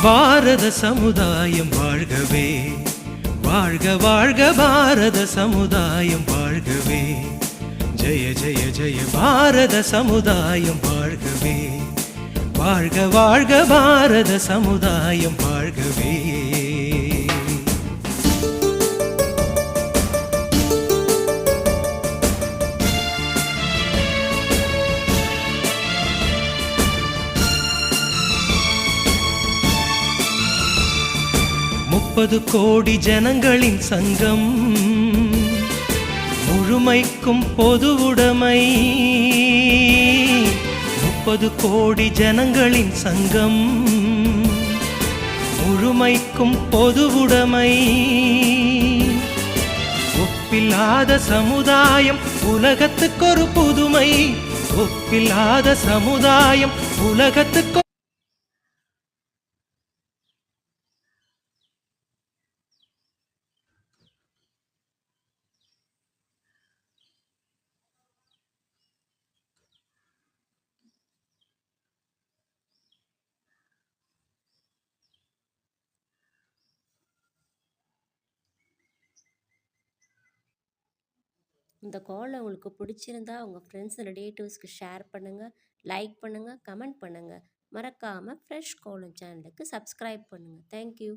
பாரத சமுதாயம் வாழ்கவே, வாழ்க வாழ்க பாரத சமுதாயம் வாழ்கவே, ஜெய ஜெய ஜெய பாரத சமுதாயம் வாழ்கவே, வாழ்க வாழ்க பாரத சமுதாயம் வாழ்கவே. முப்பது கோடி ஜனங்களின் சங்கம், முழுமைக்கும் பொதுவுடைமை. 30 கோடி ஜனங்களின் சங்கம், முழுமைக்கும் பொதுவுடைமை. ஒப்பில்லாத சமுதாயம் உலகத்துக்கொரு புதுமை, ஒப்பில்லாத சமுதாயம் உலகத்துக்கு. இந்த கால் உங்களுக்கு பிடிச்சிருந்தா உங்கள் ஃப்ரெண்ட்ஸ் ரிலேட்டிவ்ஸ்க்கு ஷேர் பண்ணுங்கள், லைக் பண்ணுங்கள், கமெண்ட் பண்ணுங்கள். மறக்காமல் ஃப்ரெஷ் காலம் சேனலுக்கு சப்ஸ்கிரைப் பண்ணுங்கள். தேங்க்யூ.